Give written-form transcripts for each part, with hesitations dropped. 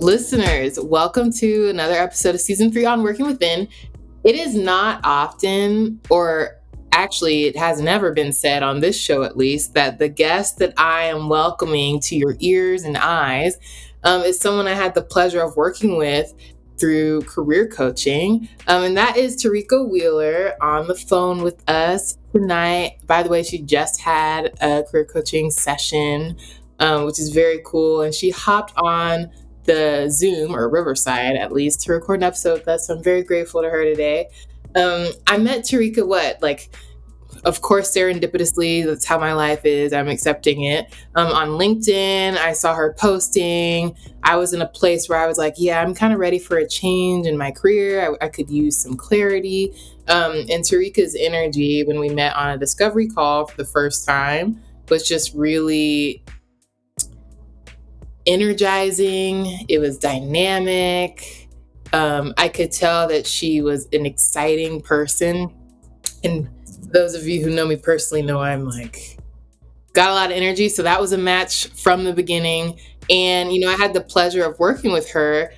Listeners, welcome to another episode of season 3 on Working Within. It is not often, or actually it has never been said on this show at least, that the guest that I am welcoming to your ears and eyes is someone I had the pleasure of working with through career coaching. And that is Tareka Wheeler on the phone with us tonight. By the way, she just had a career coaching session, which is very cool. And she hopped on the Zoom, or Riverside at least, to record an episode with us. So I'm very grateful to her today. I met Tareka, of course, serendipitously. That's how my life is. I'm accepting it. On LinkedIn, I saw her posting. I was in a place where I was like, yeah, I'm kind of ready for a change in my career. I could use some clarity. And Tareka's energy when we met on a discovery call for the first time was just really energizing. It was dynamic. I could tell that she was an exciting person. And those of you who know me personally know I'm got a lot of energy. So that was a match from the beginning. And, I had the pleasure of working with her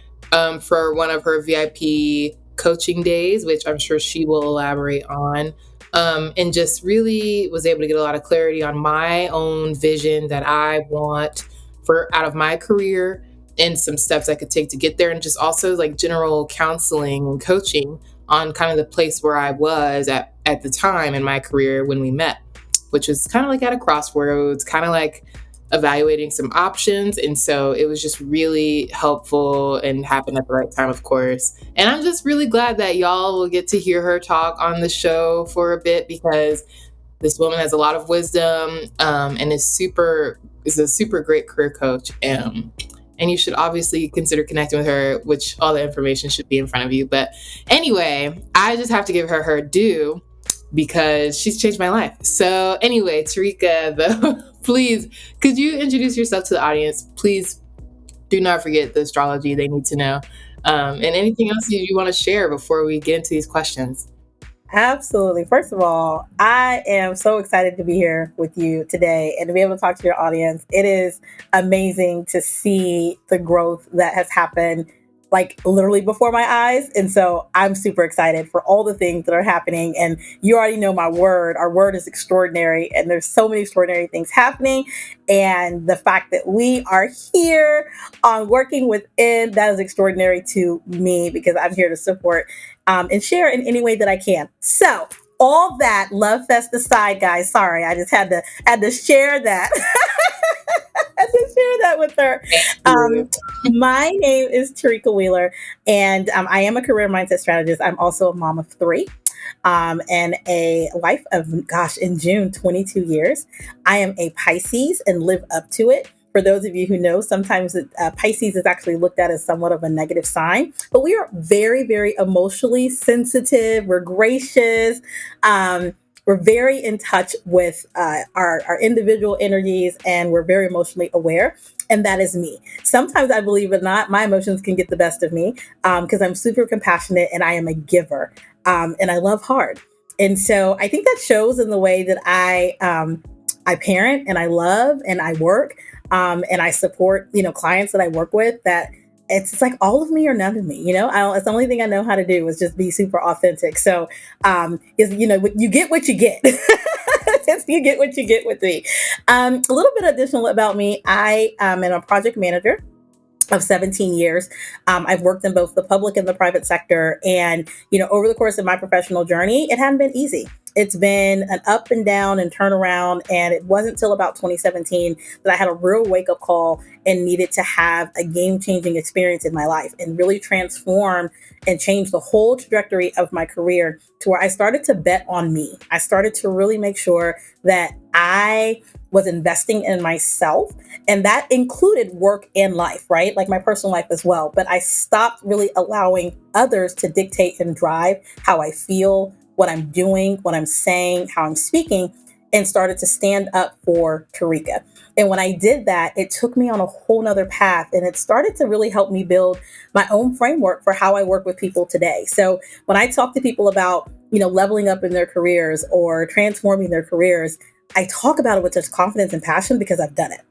for one of her VIP coaching days, which I'm sure she will elaborate on. And just really was able to get a lot of clarity on my own vision that I want for out of my career and some steps I could take to get there, and just also general counseling and coaching on kind of the place where I was at the time in my career when we met, which was kind of at a crossroads, kind of evaluating some options. And so it was just really helpful and happened at the right time, of course. And I'm just really glad that y'all will get to hear her talk on the show for a bit, because this woman has a lot of wisdom and is a super great career coach. And you should obviously consider connecting with her, which all the information should be in front of you. But anyway, I just have to give her due because she's changed my life. So anyway, Tareka, though, please, could you introduce yourself to the audience? Please do not forget the astrology they need to know. And anything else you want to share before we get into these questions? Absolutely. First of all, I am so excited to be here with you today and to be able to talk to your audience. It is amazing to see the growth that has happened literally before my eyes. And so I'm super excited for all the things that are happening. And you already know my word. Our word is extraordinary. And there's so many extraordinary things happening. And the fact that we are here on Working Within, that is extraordinary to me, because I'm here to support and share in any way that I can. So all that love fest aside, guys, sorry, I just had to share that. I had to share that with her. My name is Tareka Wheeler, and I am a career mindset strategist. I'm also a mom of 3 and a wife of, in June, 22 years. I am a Pisces and live up to it. For those of you who know, sometimes Pisces is actually looked at as somewhat of a negative sign, but we are very, very emotionally sensitive. We're gracious. We're very in touch with our individual energies, and we're very emotionally aware. And that is me. Sometimes, I believe it or not, my emotions can get the best of me because I'm super compassionate and I am a giver, and I love hard. And so I think that shows in the way that I parent and I love and I work. And I support, clients that I work with, that it's all of me or none of me, it's the only thing I know how to do is just be super authentic. So, you get what you get. You get what you get with me. A little bit additional about me. I am a project manager of 17 years. I've worked in both the public and the private sector. And, over the course of my professional journey, it hadn't been easy. It's been an up and down and turnaround. And it wasn't until about 2017 that I had a real wake up call and needed to have a game changing experience in my life and really transform and change the whole trajectory of my career to where I started to bet on me. I started to really make sure that I was investing in myself. And that included work and life, right? My personal life as well. But I stopped really allowing others to dictate and drive how I feel, what I'm doing, what I'm saying, how I'm speaking, and started to stand up for Tareka. And when I did that, it took me on a whole nother path, and it started to really help me build my own framework for how I work with people today. So when I talk to people about, leveling up in their careers or transforming their careers, I talk about it with such confidence and passion because I've done it.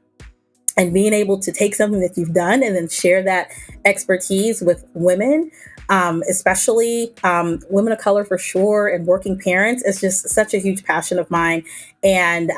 and being able to take something that you've done and then share that expertise with women, especially women of color for sure, and working parents, is just such a huge passion of mine, and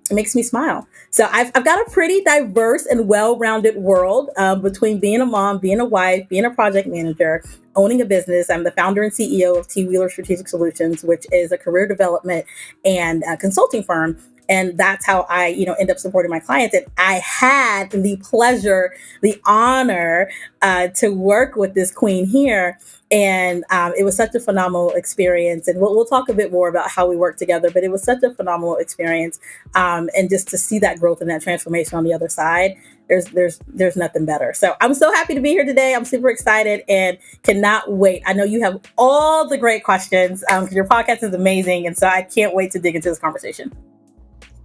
it makes me smile. So I've got a pretty diverse and well-rounded world between being a mom, being a wife, being a project manager, owning a business. I'm the founder and CEO of T. Wheeler Strategic Solutions, which is a career development and consulting firm, and that's how I, end up supporting my clients. And I had the pleasure, the honor to work with this queen here. And it was such a phenomenal experience. And we'll talk a bit more about how we work together, but it was such a phenomenal experience. And just to see that growth and that transformation on the other side, there's nothing better. So I'm so happy to be here today. I'm super excited and cannot wait. I know you have all the great questions because your podcast is amazing. And so I can't wait to dig into this conversation.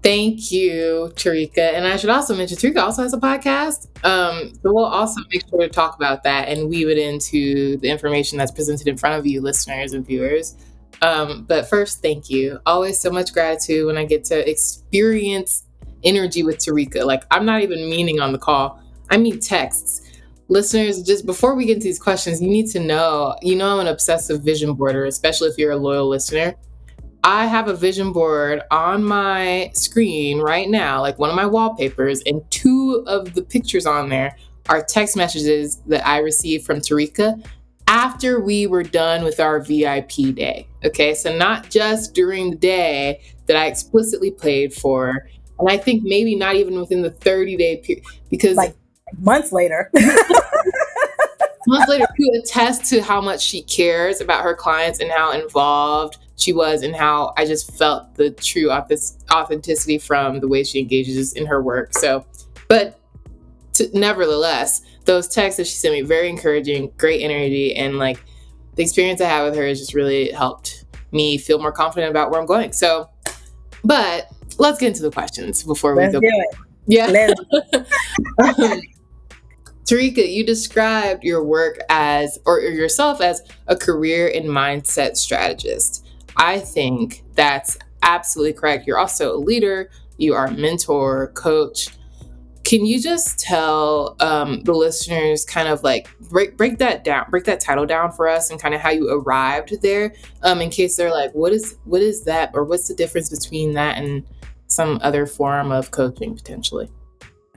Thank you, Tareka. And I should also mention, Tareka also has a podcast. So we'll also make sure to talk about that and weave it into the information that's presented in front of you, listeners and viewers. But first, thank you. Always so much gratitude when I get to experience energy with Tareka. Like, I'm not even meaning on the call. I mean texts. Listeners, just before we get into these questions, you need to know, I'm an obsessive vision boarder, especially if you're a loyal listener. I have a vision board on my screen right now, like one of my wallpapers, and two of the pictures on there are text messages that I received from Tareka after we were done with our VIP day. Okay, so not just during the day that I explicitly paid for, and I think maybe not even within the 30-day period, because like months later. Months later, to attest to how much she cares about her clients and how involved she was, and how I just felt the true authenticity from the way she engages in her work. So, but nevertheless, those texts that she sent me, very encouraging, great energy, and like the experience I had with her has just really helped me feel more confident about where I'm going. So, but let's get into the questions before we Let's go. do it. Yeah. Tareka, you described your work as, or yourself as, a career and mindset strategist. I think that's absolutely correct. You're also a leader. You are a mentor, coach. Can you just tell the listeners kind of like break that title down for us, and kind of how you arrived there, in case they're like, what is that, or what's the difference between that and some other form of coaching potentially?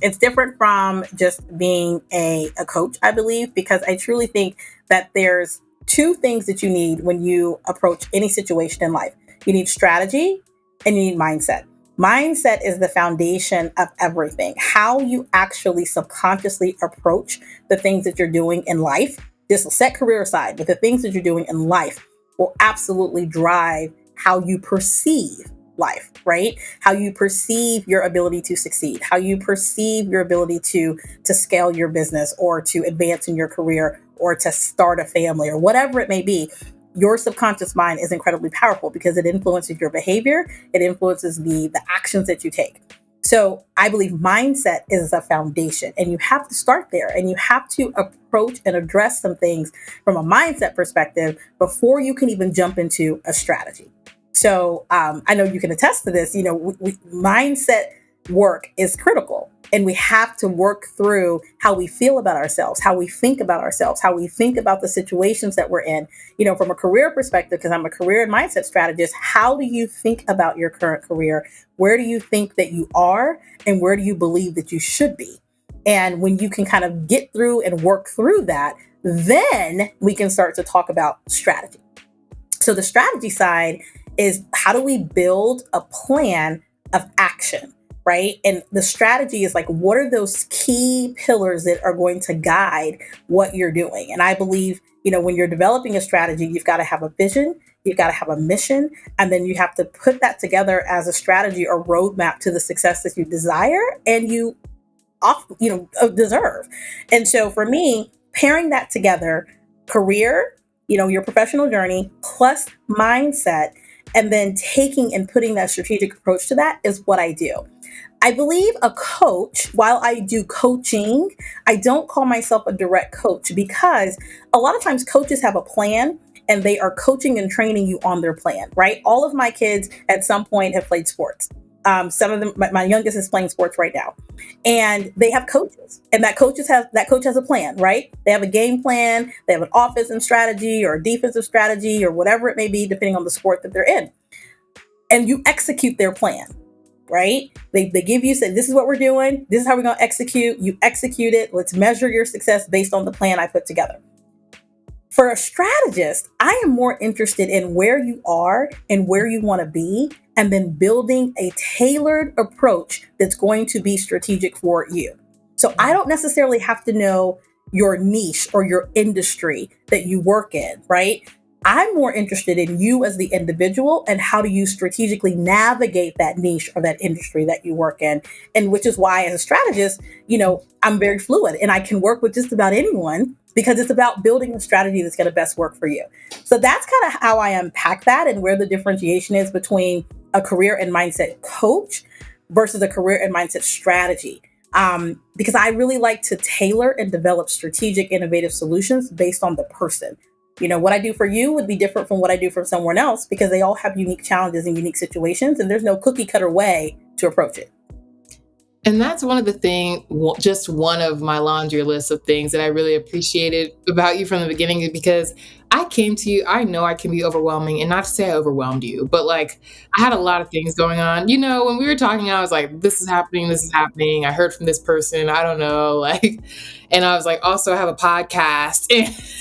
It's different from just being a coach, I believe, because I truly think that there's two things that you need when you approach any situation in life. You need strategy and you need mindset. Mindset is the foundation of everything. How you actually subconsciously approach the things that you're doing in life, just set career aside, but the things that you're doing in life will absolutely drive how you perceive life, right? How you perceive your ability to succeed, how you perceive your ability to scale your business, or to advance in your career, or to start a family, or whatever it may be. Your subconscious mind is incredibly powerful because it influences your behavior. It influences the actions that you take. So I believe mindset is a foundation, and you have to start there, and you have to approach and address some things from a mindset perspective before you can even jump into a strategy. So I know you can attest to this. Mindset work is critical, and we have to work through how we feel about ourselves, how we think about ourselves, how we think about the situations that we're in. From a career perspective, because I'm a career and mindset strategist, how do you think about your current career? Where do you think that you are, and where do you believe that you should be? And when you can kind of get through and work through that, then we can start to talk about strategy. So the strategy side is, how do we build a plan of action, right? And the strategy is like, what are those key pillars that are going to guide what you're doing? And I believe, when you're developing a strategy, you've got to have a vision, you've got to have a mission, and then you have to put that together as a strategy or roadmap to the success that you desire and you deserve. And so for me, pairing that together, career, your professional journey plus mindset, and then taking and putting that strategic approach to that, is what I do. I believe a coach, while I do coaching, I don't call myself a direct coach, because a lot of times coaches have a plan and they are coaching and training you on their plan, right? All of my kids at some point have played sports. Some of them, my youngest is playing sports right now, and they have coaches, and that coach has a plan, right? They have a game plan, they have an offensive strategy or a defensive strategy or whatever it may be, depending on the sport that they're in, and you execute their plan. Right? They give you, say, this is what we're doing. This is how we're going to execute. You execute it. Let's measure your success based on the plan I put together. For a strategist, I am more interested in where you are and where you want to be, and then building a tailored approach that's going to be strategic for you. So I don't necessarily have to know your niche or your industry that you work in, right? I'm more interested in you as the individual and how do you strategically navigate that niche or that industry that you work in. And which is why, as a strategist, I'm very fluid and I can work with just about anyone, because it's about building a strategy that's going to best work for you. So that's kind of how I unpack that, and where the differentiation is between a career and mindset coach versus a career and mindset strategy. Because I really like to tailor and develop strategic, innovative solutions based on the person. What I do for you would be different from what I do for someone else, because they all have unique challenges and unique situations, and there's no cookie cutter way to approach it. And that's one of the things, just one of my laundry list of things that I really appreciated about you from the beginning, because I came to you, I know I can be overwhelming, and not to say I overwhelmed you, but like I had a lot of things going on. When we were talking, I was like, this is happening, this is happening. I heard from this person, I don't know, and I was like, also I have a podcast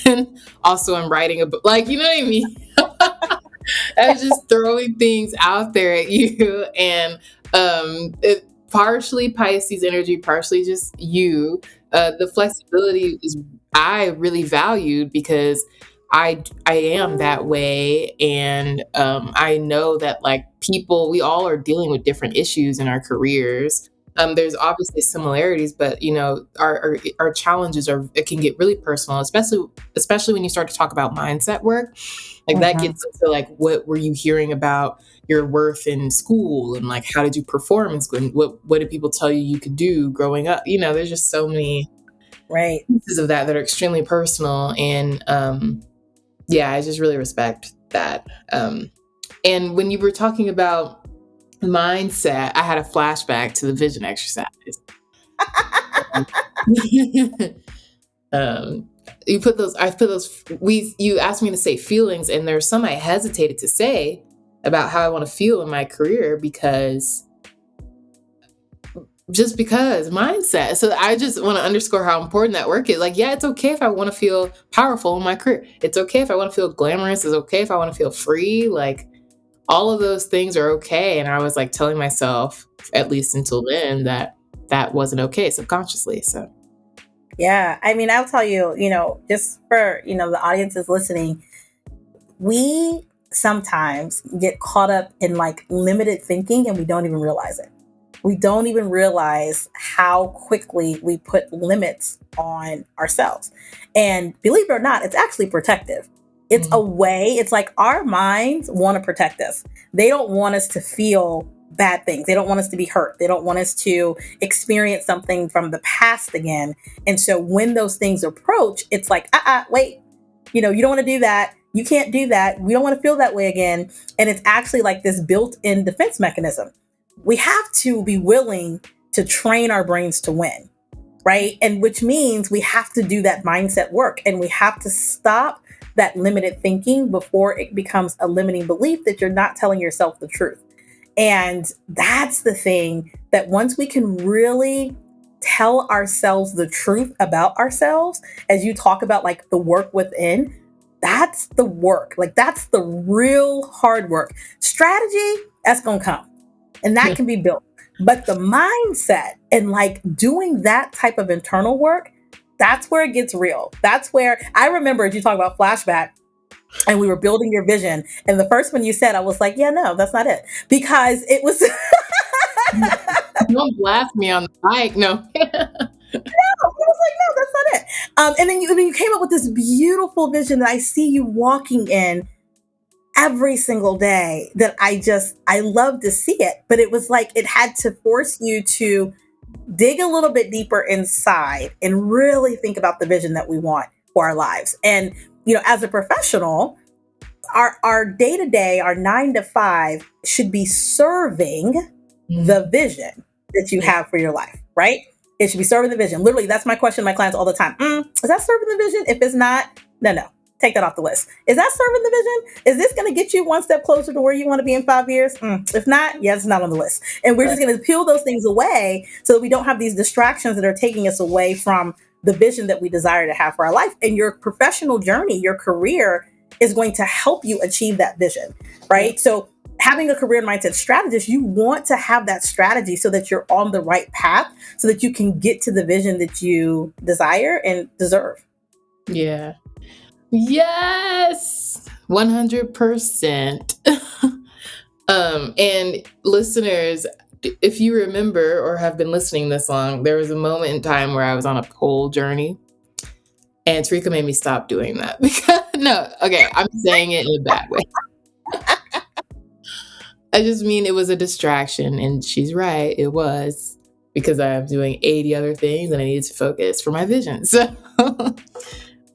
and also I'm writing a book, you know what I mean? I was just throwing things out there at you, and it partially Pisces energy, partially just you. The flexibility is I really valued, because I am that way, and I know that people, we all are dealing with different issues in our careers. There's obviously similarities, but our challenges it can get really personal, especially when you start to talk about mindset work. That gets into what were you hearing about your worth in school, and how did you perform in school, and what did people tell you could do growing up? There's just so many pieces of that are extremely personal, and I just really respect that. And when you were talking about mindset, I had a flashback to the vision exercise. You asked me to say feelings, and there's some I hesitated to say about how I want to feel in my career, because mindset. So I just want to underscore how important that work is. It's okay if I want to feel powerful in my career. It's okay if I want to feel glamorous. It's okay if I want to feel free. All of those things are okay. And I was telling myself, at least until then, that wasn't okay subconsciously. So. Yeah. I mean, I'll tell you, just for, the audiences listening, we sometimes get caught up in limited thinking, and we don't even realize it. We don't even realize how quickly we put limits on ourselves. And believe it or not, it's actually protective. It's a way, it's our minds want to protect us. They don't want us to feel bad things. They don't want us to be hurt. They don't want us to experience something from the past again. And so when those things approach, it's wait, you don't want to do that. You can't do that. We don't want to feel that way again. And it's actually this built-in defense mechanism. We have to be willing to train our brains to win, right? And which means we have to do that mindset work, and we have to stop that limited thinking before it becomes a limiting belief that you're not telling yourself the truth. And that's the thing, that once we can really tell ourselves the truth about ourselves, as you talk about the work within, that's the work. That's the real hard work. Strategy, that's going to come, and that can be built. But the mindset and doing that type of internal work, that's where it gets real. That's where I remember, as you talk about flashback, and we were building your vision, and the first one you said, I was like, yeah, no, that's not it, because it was. Don't blast me on the mic. No. No, I was no, that's not it. And then you came up with this beautiful vision that I see you walking in every single day, that I love to see it. But it was it had to force you to dig a little bit deeper inside and really think about the vision that we want for our lives. And, as a professional, our day-to-day, our 9 to 5 should be serving the vision that you have for your life, right? It should be serving the vision. Literally, that's my question to my clients all the time. Is that serving the vision? If it's not, no, take that off the list. Is that serving the vision? Is this going to get you one step closer to where you want to be in 5 years? If not, yeah, it's not on the list. And we're just going to peel those things away so that we don't have these distractions that are taking us away from the vision that we desire to have for our life. And your professional journey, your career is going to help you achieve that vision, right? So having a career mindset strategist, you want to have that strategy so that you're on the right path, so that you can get to the vision that you desire and deserve. Yeah. Yes. 100%. And listeners, if you remember or have been listening this long, there was a moment in time where I was on a pole journey, and Tareka made me stop doing that because no, okay, I'm saying it in a bad way. I just mean it was a distraction, and she's right, it was because I'm doing 80 other things and I needed to focus for my vision. So,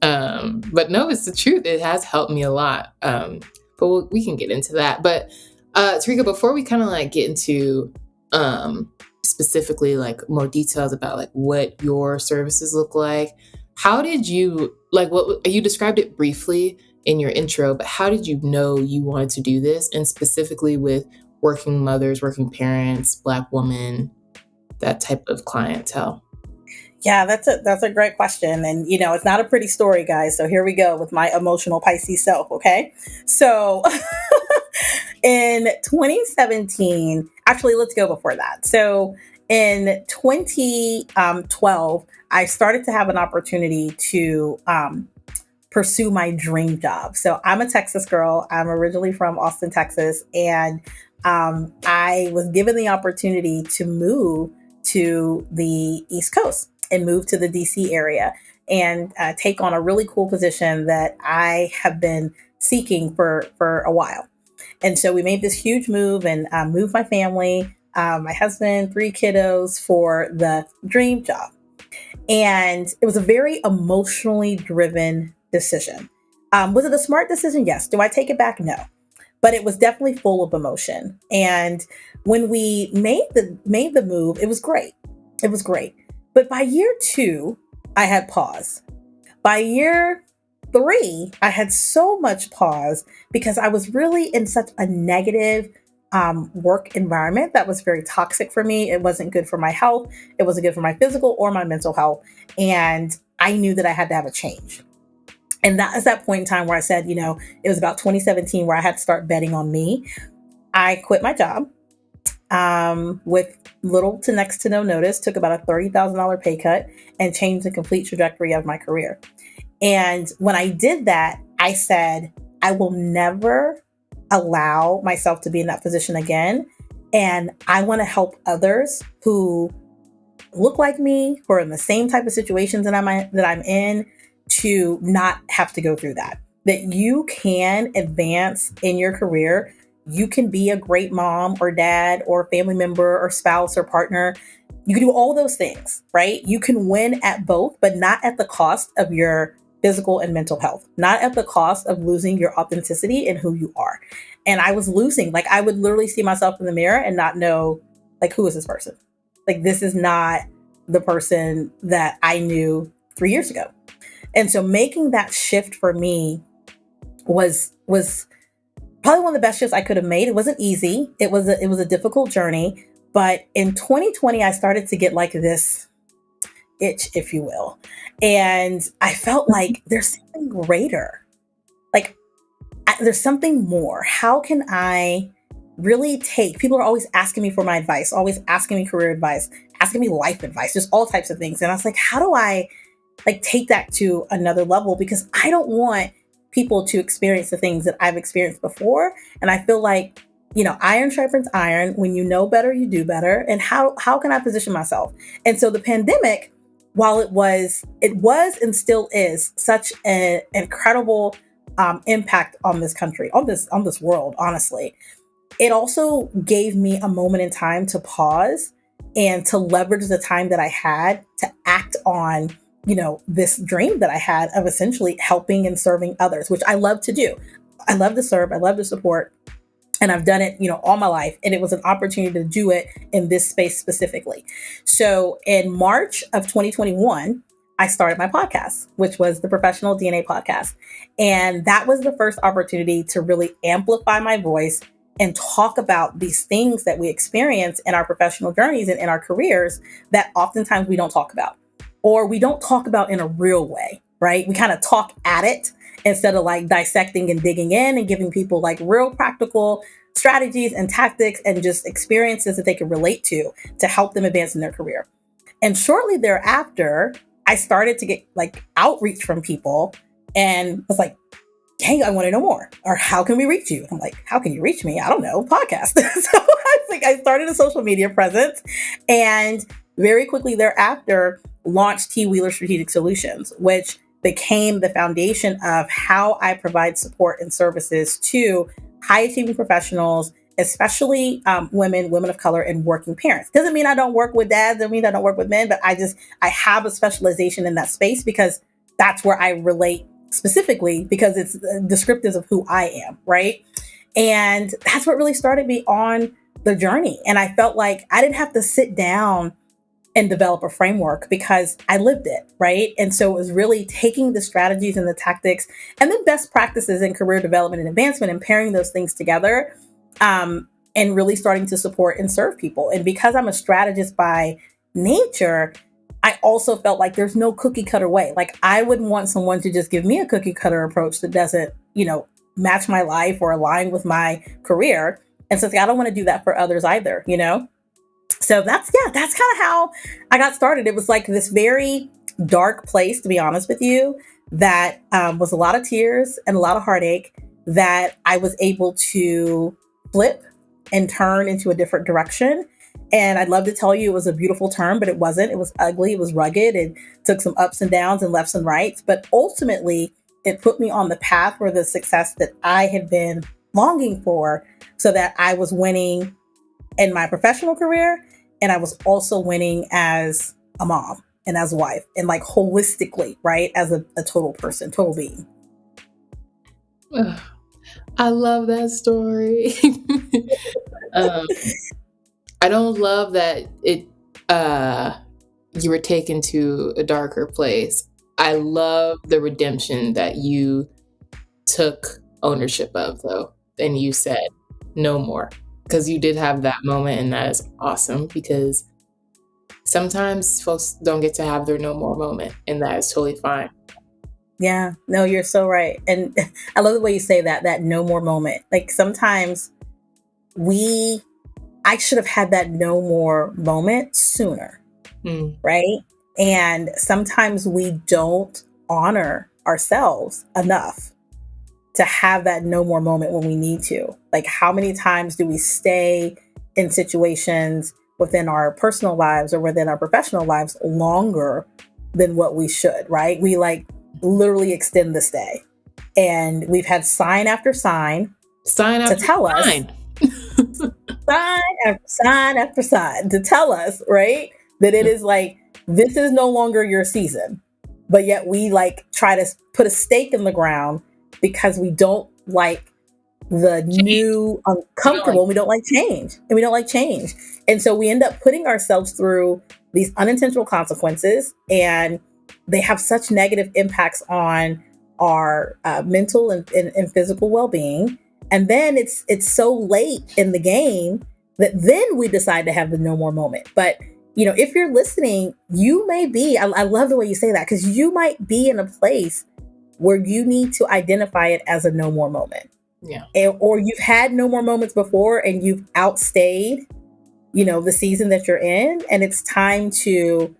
but no, it's the truth. It has helped me a lot. But we can get into that. But Tareka, before we kind of like get into specifically like more details about like what your services look like, how did you like what you described it briefly in your intro, but how did you know you wanted to do this, and specifically with working mothers, working parents, Black women, that type of clientele? Yeah, that's a great question. And it's not a pretty story, guys. So here we go with my emotional Pisces self, okay? So in 2017, actually let's go before that. So in 2012, I started to have an opportunity to pursue my dream job. So I'm a Texas girl. I'm originally from Austin, Texas, and I was given the opportunity to move to the East Coast and move to the DC area and take on a really cool position that I have been seeking for a while. And so we made this huge move and moved my family, my husband, 3 kiddos for the dream job. And it was a very emotionally driven decision. Was it a smart decision? Yes. Do I take it back? No. But it was definitely full of emotion. And when we made the move, it was great. It was great. But by year 2, I had pause. By year 3, I had so much pause because I was really in such a negative work environment that was very toxic for me. It wasn't good for my health. It wasn't good for my physical or my mental health. And I knew that I had to have a change. And that is that point in time where I said, it was about 2017 where I had to start betting on me. I quit my job with little to next to no notice, took about a $30,000 pay cut, and changed the complete trajectory of my career. And when I did that, I said, I will never allow myself to be in that position again. And I want to help others who look like me, who are in the same type of situations that I'm in, to not have to go through that. That you can advance in your career. You can be a great mom or dad or family member or spouse or partner. You can do all those things, right? You can win at both, but not at the cost of your physical and mental health, not at the cost of losing your authenticity and who you are. And I was losing, like I would literally see myself in the mirror and not know, like, who is this person? Like, this is not the person that I knew 3 years ago. And so making that shift for me was probably one of the best shifts I could have made. It wasn't easy. It was a difficult journey. But in 2020, I started to get like this itch, if you will. And I felt like there's something greater. Like there's something more. How can I really people are always asking me for my advice, always asking me career advice, asking me life advice, just all types of things. And I was like, how do I like take that to another level? Because I don't want people to experience the things that I've experienced before. And I feel like, iron sharpens iron. When you know better, you do better. And how can I position myself? And so the pandemic, while it was and still is such an incredible impact on this country, on this world, honestly, it also gave me a moment in time to pause and to leverage the time that I had to act on this dream that I had of essentially helping and serving others, which I love to do. I love to serve. I love to support. And I've done it, all my life. And it was an opportunity to do it in this space specifically. So in March of 2021, I started my podcast, which was the Professional DNA Podcast. And that was the first opportunity to really amplify my voice and talk about these things that we experience in our professional journeys and in our careers that oftentimes we don't talk about, or we don't talk about in a real way, right? We kind of talk at it instead of like dissecting and digging in and giving people like real practical strategies and tactics and just experiences that they can relate to help them advance in their career. And shortly thereafter, I started to get like outreach from people and was like, hey, I want to know more. Or how can we reach you? I'm like, how can you reach me? I don't know, podcast. So I started a social media presence, and very quickly thereafter launched T Wheeler Strategic Solutions, which became the foundation of how I provide support and services to high achieving professionals, especially women of color, and working parents. Doesn't mean I don't work with dads, doesn't mean I don't work with men, but I have a specialization in that space because that's where I relate specifically, because it's descriptive of who I am, right? And that's what really started me on the journey. And I felt like I didn't have to sit down and develop a framework because I lived it, right? And so it was really taking the strategies and the tactics and the best practices in career development and advancement and pairing those things together, and really starting to support and serve people. And because I'm a strategist by nature, I also felt like there's no cookie cutter way. Like I wouldn't want someone to just give me a cookie cutter approach that doesn't, match my life or align with my career. And so I don't want to do that for others either, So that's kind of how I got started. It was like this very dark place, to be honest with you, that was a lot of tears and a lot of heartache that I was able to flip and turn into a different direction. And I'd love to tell you it was a beautiful turn, but it wasn't. It was ugly. It was rugged. It took some ups and downs and lefts and rights. But ultimately, it put me on the path for the success that I had been longing for, so that I was winning in my professional career. And I was also winning as a mom and as a wife, and like holistically, right? As a total person, total being. I love that story. I don't love that you were taken to a darker place. I love the redemption that you took ownership of, though, and you said no more, because you did have that moment, and that is awesome, because sometimes folks don't get to have their no more moment, and that is totally fine. Yeah, no, you're so right. And I love the way you say that no more moment. Like sometimes I should have had that no more moment sooner, right? And sometimes we don't honor ourselves enough to have that no more moment when we need to. Like how many times do we stay in situations within our personal lives or within our professional lives longer than what we should, right? We like literally extend the stay. And we've had sign after sign to tell us, sign after sign to tell us, right, that it is like, this is no longer your season. But yet we like try to put a stake in the ground because we don't like the new uncomfortable. We don't like change, and we don't like change. And so we end up putting ourselves through these unintentional consequences, and they have such negative impacts on our mental and physical well-being. And then it's so late in the game that then we decide to have the no more moment. But if you're listening, you may be, I love the way you say that, because you might be in a place where you need to identify it as a no more moment. Yeah. Or you've had no more moments before and you've outstayed, the season that you're in, and it's time to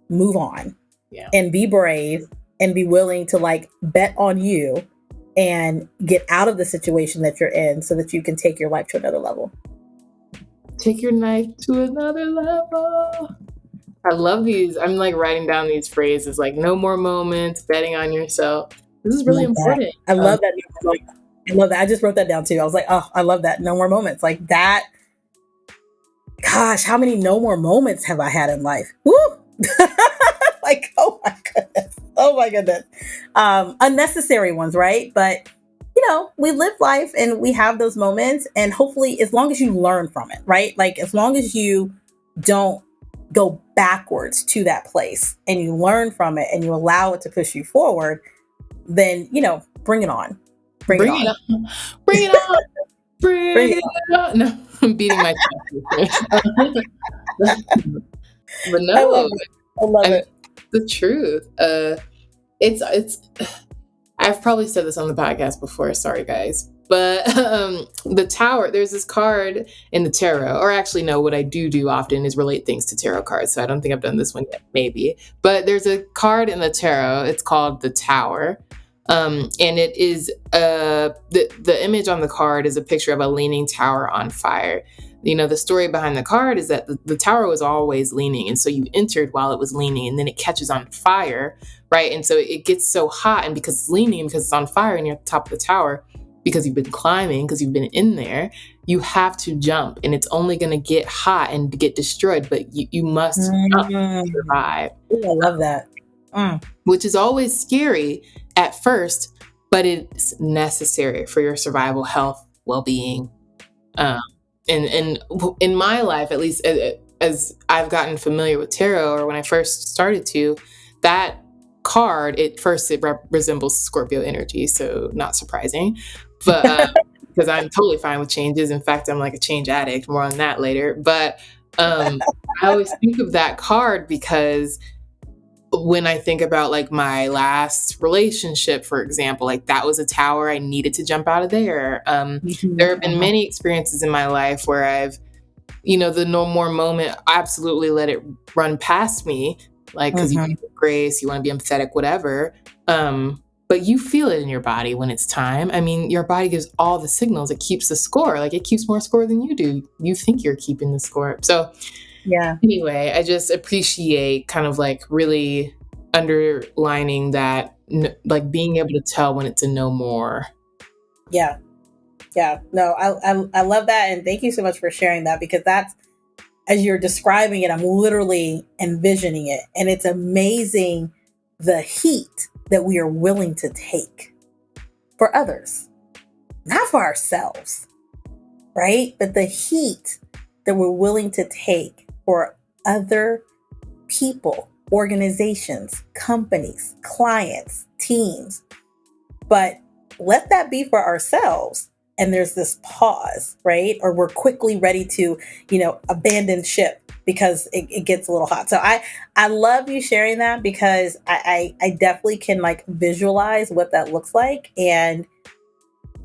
move on. Yeah. And be brave and be willing to like bet on you and get out of the situation that you're in so that you can take your life to another level. Take your life to another level. I love these. I'm like writing down these phrases like no more moments, betting on yourself. This is really important. I love that. I love that. I just wrote that down too. I was like, oh, I love that. No more moments. Like that. Gosh, how many no more moments have I had in life? Woo! Like, oh my goodness. Unnecessary ones, right? But we live life and we have those moments, and hopefully as long as you learn from it, right? Like as long as you don't go backwards to that place and you learn from it and you allow it to push you forward, then, bring it on. Bring it Bring it on. on. Bring it on. Bring Bring it it on. No, I'm beating my chest. But on. I love no, it. I love I mean, it. the truth. It's I've probably said this on the podcast before, sorry guys. But the tower, there's this card in the tarot, or actually no, what I do often is relate things to tarot cards. So I don't think I've done this one yet, maybe. But there's a card in the tarot, it's called the Tower. And it is the image on the card is a picture of a leaning tower on fire. The story behind the card is that the tower was always leaning. And so you entered while it was leaning, and then it catches on fire, right? And so it gets so hot, and because it's leaning, because it's on fire and you're at the top of the tower, because you've been climbing, because you've been in there, you have to jump, and it's only going to get hot and get destroyed, but you must jump to survive. Ooh, I love that. Which is always scary at first, but it's necessary for your survival, health, well-being. And in my life, at least as I've gotten familiar with tarot, or when I first started to, that card, it resembles Scorpio energy, so not surprising. But because I'm totally fine with changes. In fact, I'm like a change addict. More on that later. But I always think of that card because when I think about like my last relationship, for example, like that was a tower. I needed to jump out of there. There have been many experiences in my life where I've, the no more moment, absolutely let it run past me. Like, because you want to give grace, you want to be empathetic, whatever. But you feel it in your body when it's time. I mean, your body gives all the signals. It keeps the score. Like it keeps more score than you do. You think you're keeping the score. So Yeah. anyway, I just appreciate kind of like really underlining that, like being able to tell when it's a no more. Yeah. Yeah. No, I love that. And thank you so much for sharing that, because that's, as you're describing it, I'm literally envisioning it. And it's amazing the heat that we are willing to take for others, not for ourselves, right? But the heat that we're willing to take for other people, organizations, companies, clients, teams. But let that be for ourselves. And there's this pause, right? Or we're quickly ready to, abandon ship because it gets a little hot. So I love you sharing that, because I definitely can like visualize what that looks like. And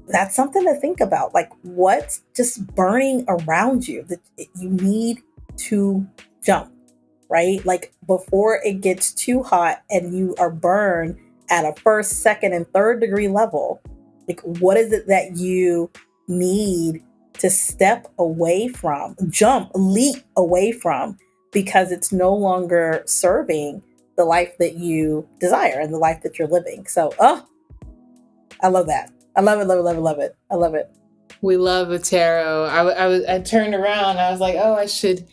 that's something to think about. Like what's just burning around you that you need to jump, right? Like before it gets too hot and you are burned at a first, second, and third degree level. Like, what is it that you need to step away from, leap away from, because it's no longer serving the life that you desire and the life that you're living? So, I love that. I love it, love it, love it, love it. I love it. We love the tarot. I turned around. I was like, oh, I should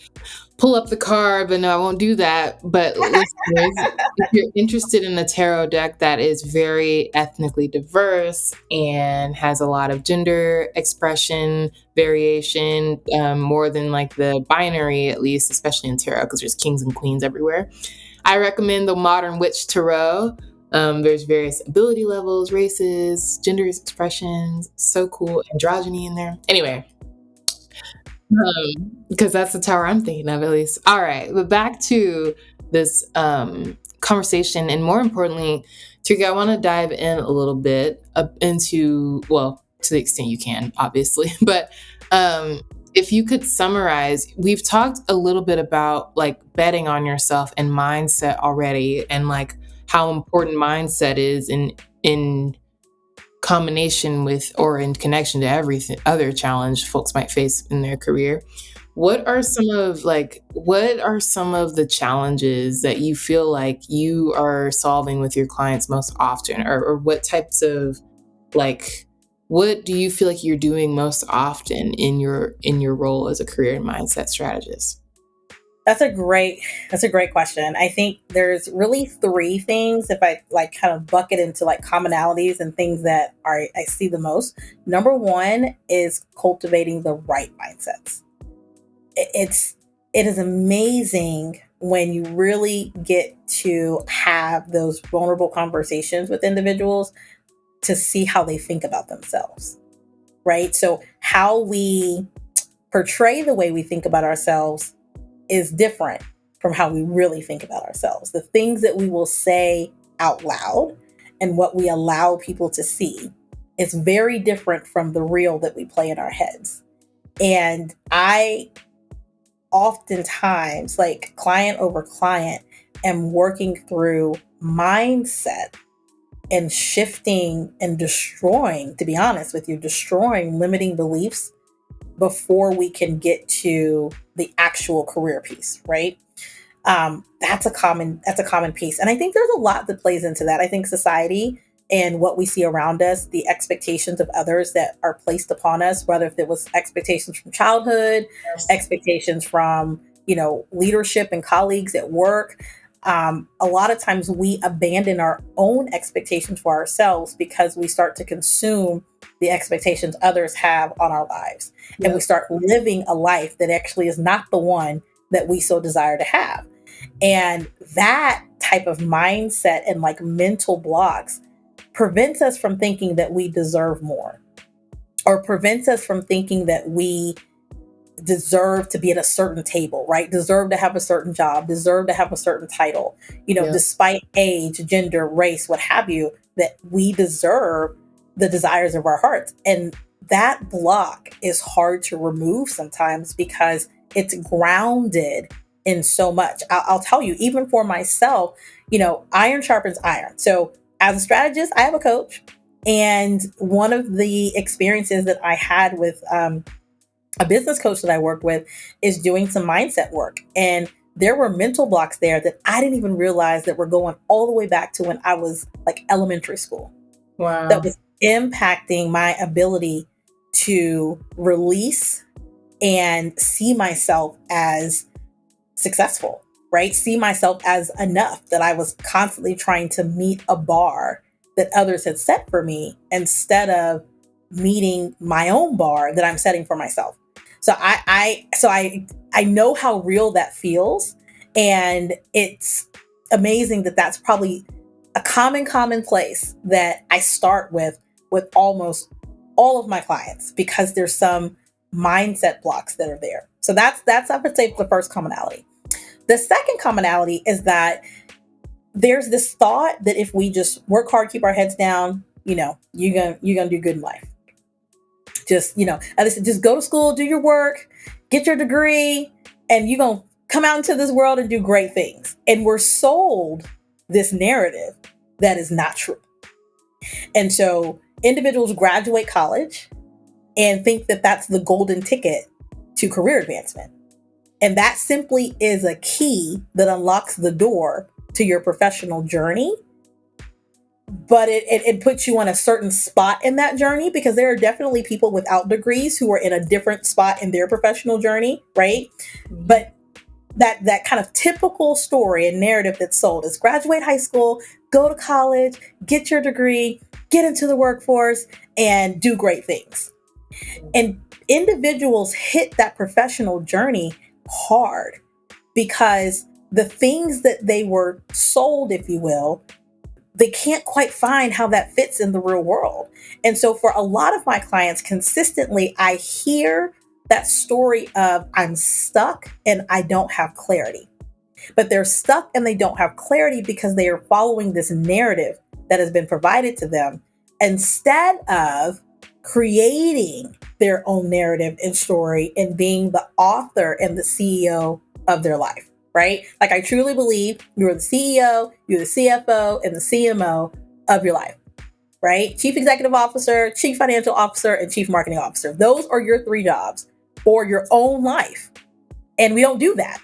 pull up the card, but no, I won't do that. But listeners, if you're interested in a tarot deck that is very ethnically diverse and has a lot of gender expression, variation, more than like the binary, at least, especially in tarot, because there's kings and queens everywhere, I recommend the Modern Witch Tarot. There's various ability levels, races, gender expressions. So cool. Androgyny in there. Anyway, because that's the tower I'm thinking of, at least. All right, but back to this conversation, and more importantly, Tareka, I want to dive in a little bit into, well, to the extent you can, obviously, but if you could summarize, we've talked a little bit about like betting on yourself and mindset already, and like how important mindset is in combination with or in connection to everything other challenge folks might face in their career. What are some of the challenges that you feel like you are solving with your clients most often, or what types of like what do you feel like you're doing most often in your role as a career and mindset strategist? That's a great question. I think there's really three things if I like kind of bucket into like commonalities and things that are I see the most. Number one is cultivating the right mindsets. It's it is amazing when you really get to have those vulnerable conversations with individuals to see how they think about themselves, right? So how we portray the way we think about ourselves is different from how we really think about ourselves. The things that we will say out loud and what we allow people to see is very different from the real that we play in our heads. And I oftentimes, like client over client, am working through mindset and shifting and destroying, to be honest with you, destroying limiting beliefs before we can get to the actual career piece, right? That's a common piece, and I think there's a lot that plays into that. I think society and what we see around us, the expectations of others that are placed upon us, whether if it was expectations from childhood, Yes. expectations from leadership and colleagues at work. A lot of times we abandon our own expectations for ourselves because we start to consume the expectations others have on our lives. And we Yep. start living a life that actually is not the one that we so desire to have. And that type of mindset and like mental blocks prevents us from thinking that we deserve more, or prevents us from thinking that we deserve to be at a certain table, right? Deserve to have a certain job, deserve to have a certain title, Yep. despite age, gender, race, what have you, that we deserve the desires of our hearts. And that block is hard to remove sometimes because it's grounded in so much. I'll tell you, even for myself, iron sharpens iron. So as a strategist, I have a coach. And one of the experiences that I had with a business coach that I worked with is doing some mindset work. And there were mental blocks there that I didn't even realize that were going all the way back to when I was like elementary school, that Wow. was impacting my ability to release and see myself as successful, right? See myself as enough, that I was constantly trying to meet a bar that others had set for me instead of meeting my own bar that I'm setting for myself. So I know how real that feels, and it's amazing that that's probably a common place that I start with almost all of my clients, because there's some mindset blocks that are there. So that's I would say the first commonality. The second commonality is that there's this thought that if we just work hard, keep our heads down, you're gonna do good in life. Just just go to school, do your work, get your degree, and you're gonna come out into this world and do great things. And we're sold this narrative that is not true. And so individuals graduate college and think that that's the golden ticket to career advancement. And that simply is a key that unlocks the door to your professional journey. But it puts you on a certain spot in that journey, because there are definitely people without degrees who are in a different spot in their professional journey, right? Mhm. But that kind of typical story and narrative that's sold is graduate high school, go to college, get your degree, get into the workforce, and do great things. And individuals hit that professional journey hard because the things that they were sold, if you will, they can't quite find how that fits in the real world. And so for a lot of my clients, consistently, I hear that story of I'm stuck and I don't have clarity. But they're stuck and they don't have clarity because they are following this narrative that has been provided to them instead of creating their own narrative and story and being the author and the CEO of their life, right? Like I truly believe you're the CEO, you're the CFO, and the CMO of your life, right? Chief Executive Officer, Chief Financial Officer, and Chief Marketing Officer. Those are your three jobs for your own life. And we don't do that.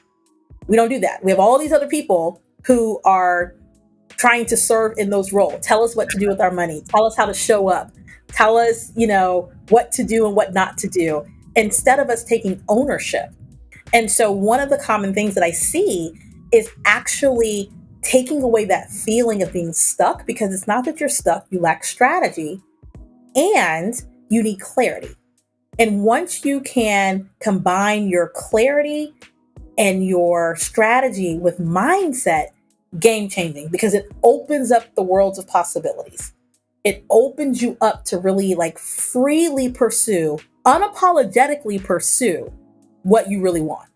We don't do that. We have all these other people who are trying to serve in those roles. Tell us what to do with our money. Tell us how to show up. Tell us, what to do and what not to do, instead of us taking ownership. And so one of the common things that I see is actually taking away that feeling of being stuck, because it's not that you're stuck, you lack strategy and you need clarity. And once you can combine your clarity and your strategy with mindset, game changing, because it opens up the worlds of possibilities. It opens you up to really like freely pursue, unapologetically pursue what you really want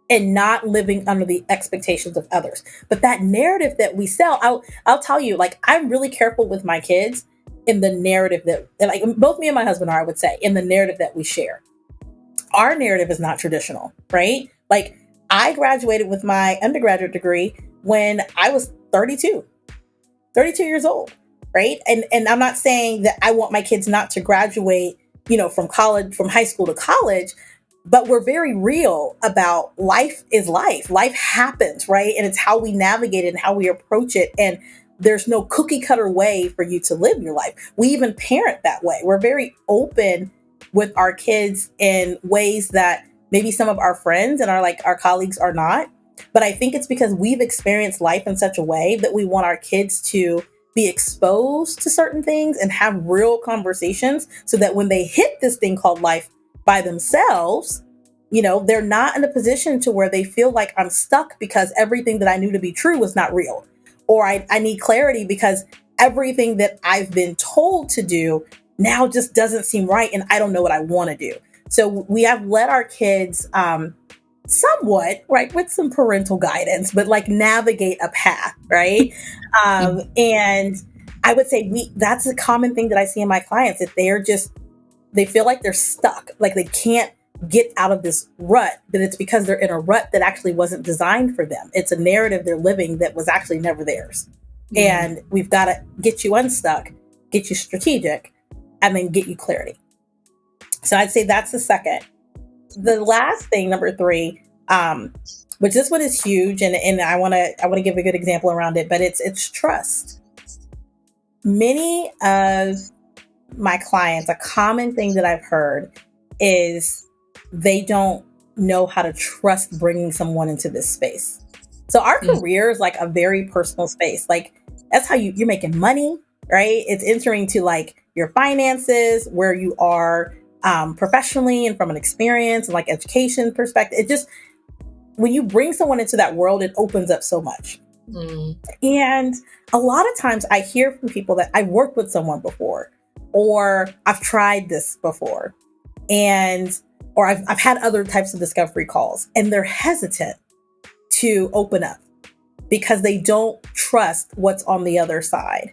and not living under the expectations of others. But that narrative that we sell, I'll tell you, like, I'm really careful with my kids in the narrative that, like, both me and my husband are, I would say, in the narrative that we share. Our narrative is not traditional, right? Like, I graduated with my undergraduate degree when I was 32 years old, right? And I'm not saying that I want my kids not to graduate, from college, from high school to college, but we're very real about life is life. Life happens, right? And it's how we navigate it and how we approach it. And there's no cookie cutter way for you to live your life. We even parent that way. We're very open with our kids in ways that maybe some of our friends and our colleagues are not. But I think it's because we've experienced life in such a way that we want our kids to be exposed to certain things and have real conversations, so that when they hit this thing called life by themselves, they're not in a position to where they feel like I'm stuck because everything that I knew to be true was not real. Or I need clarity because everything that I've been told to do now just doesn't seem right and I don't know what I want to do. So we have let our kids somewhat, right, with some parental guidance, but like navigate a path, right? And I would say that's a common thing that I see in my clients, that they feel like they're stuck, like they can't get out of this rut, but it's because they're in a rut that actually wasn't designed for them. It's a narrative they're living that was actually never theirs. And we've got to get you unstuck, get you strategic, and then get you clarity. So I'd say that's the second. The last thing, number 3, which this one is huge, and I want to give a good example around it, but it's trust. Many of my clients, a common thing that I've heard is they don't know how to trust bringing someone into this space. So our career is like a very personal space. Like, that's how you're making money, right? It's entering to like your finances, where you are professionally and from an experience and like education perspective. It just, when you bring someone into that world, it opens up so much. And a lot of times I hear from people that I've worked with someone before, or I've tried this before, or I've had other types of discovery calls, and they're hesitant to open up because they don't trust what's on the other side.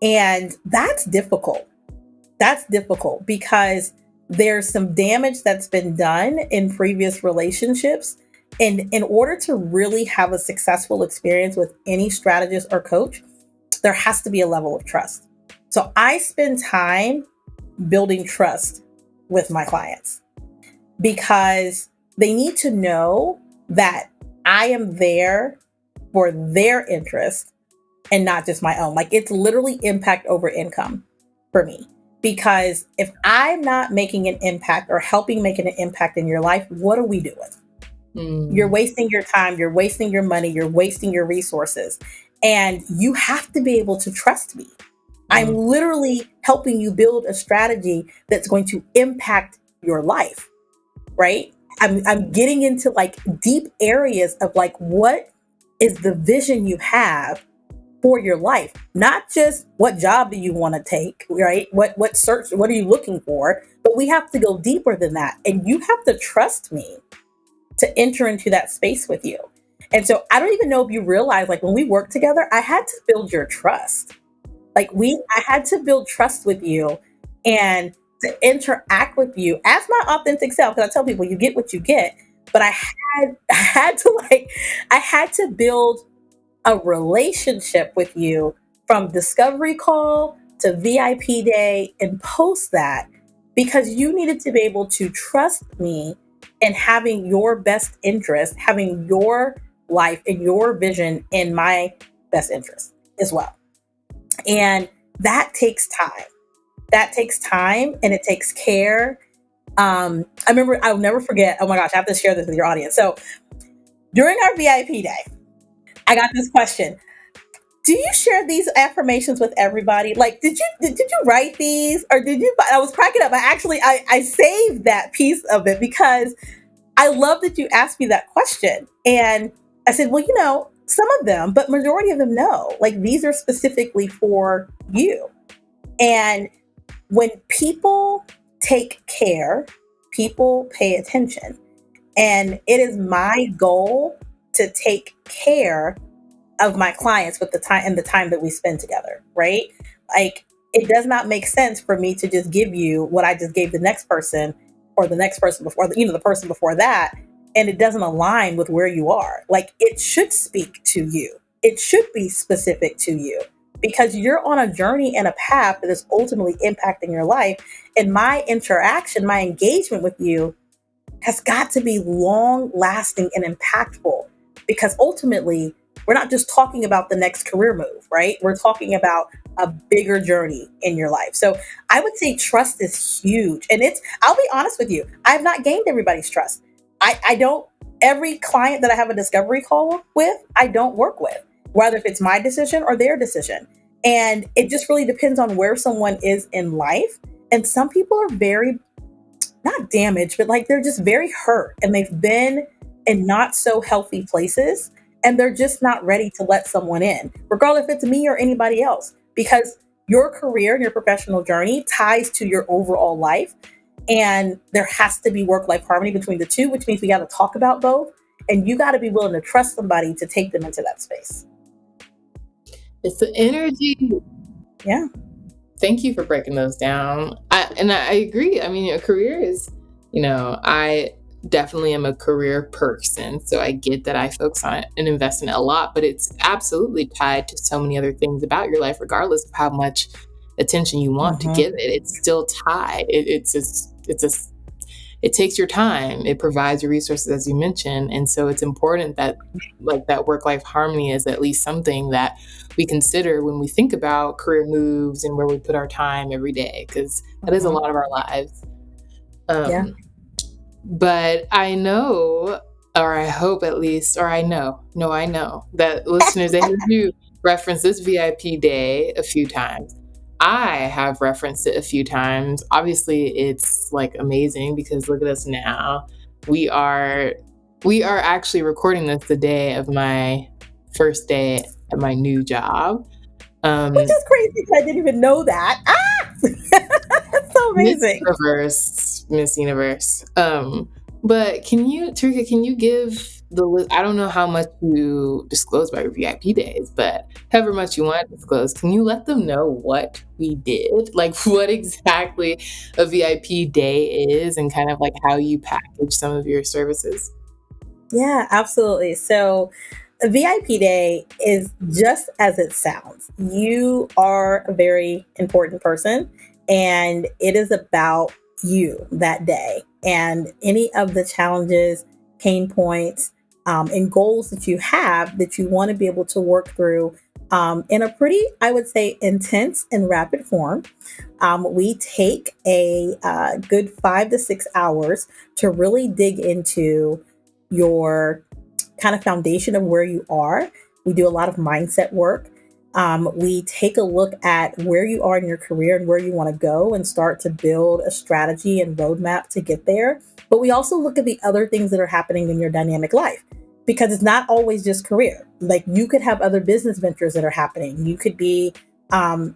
And that's difficult. That's difficult because there's some damage that's been done in previous relationships. And in order to really have a successful experience with any strategist or coach, there has to be a level of trust. So I spend time building trust with my clients because they need to know that I am there for their interest and not just my own. Like, it's literally impact over income for me. Because if I'm not making an impact or helping making an impact in your life, what are we doing? You're wasting your time, you're wasting your money, you're wasting your resources. And you have to be able to trust me. I'm literally helping you build a strategy that's going to impact your life, right? I'm getting into like deep areas of like, what is the vision you have for your life? Not just what job do you want to take, right? What are you looking for? But we have to go deeper than that. And you have to trust me to enter into that space with you. And so I don't even know if you realize, like, when we worked together, I had to build your trust. Like, I had to build trust with you and to interact with you as my authentic self. Because I tell people, you get what you get. But I had to build a relationship with you from discovery call to VIP day and post that, because you needed to be able to trust me and having your best interest, having your life and your vision in my best interest as well. And that takes time. That takes time, and it takes care. I remember, I'll never forget. Oh my gosh, I have to share this with your audience. So during our VIP day, I got this question. Do you share these affirmations with everybody? Like, did you write these, or did you? I was cracking up. I saved that piece of it because I love that you asked me that question. And I said, well, some of them, but majority of them, no. Like, these are specifically for you. And when people take care, people pay attention. And it is my goal to take care of my clients with the time and the time that we spend together, right? Like, it does not make sense for me to just give you what I just gave the next person, or the next person before, the person before that, and it doesn't align with where you are. Like, it should speak to you. It should be specific to you, because you're on a journey and a path that is ultimately impacting your life. And my interaction, my engagement with you has got to be long lasting and impactful, because ultimately we're not just talking about the next career move, right? We're talking about a bigger journey in your life. So I would say trust is huge. And I'll be honest with you, I have not gained everybody's trust. I don't, every client that I have a discovery call with, I don't work with, whether if it's my decision or their decision. And it just really depends on where someone is in life. And some people are very, not damaged, but like, they're just very hurt, and they've been in not so healthy places, and they're just not ready to let someone in, regardless if it's me or anybody else, because your career and your professional journey ties to your overall life. And there has to be work-life harmony between the two, which means we got to talk about both. And you got to be willing to trust somebody to take them into that space. It's the energy. Yeah. Thank you for breaking those down. I agree. I mean, a career is, I definitely am a career person. So I get that I focus on it and invest in it a lot, but it's absolutely tied to so many other things about your life, regardless of how much attention you want to give it. It's still tied. It takes your time. It provides your resources, as you mentioned. And so it's important that that work-life harmony is at least something that we consider when we think about career moves and where we put our time every day, because that is a lot of our lives. Yeah. But I know, or I hope at least, or I know that listeners, they heard you reference this VIP day a few times. I have referenced it a few times. Obviously, it's like amazing, because look at us now. We are actually recording this the day of my first day at my new job. Which is crazy, because I didn't even know that. That's so amazing. Miss Universe. But Tareka, can you give the list? I don't know how much you disclose about your VIP days, but however much you want to disclose, can you let them know what we did? Like, what exactly a VIP day is, and kind of like how you package some of your services? Yeah, absolutely. So a VIP day is just as it sounds. You are a very important person, and it is about you that day, and any of the challenges, pain points, and goals that you have that you want to be able to work through in a pretty, I would say, intense and rapid form. We take a good 5 to 6 hours to really dig into your kind of foundation of where you are. We do a lot of mindset work. We take a look at where you are in your career and where you want to go, and start to build a strategy and roadmap to get there. But we also look at the other things that are happening in your dynamic life, because it's not always just career. Like, you could have other business ventures that are happening. You could be a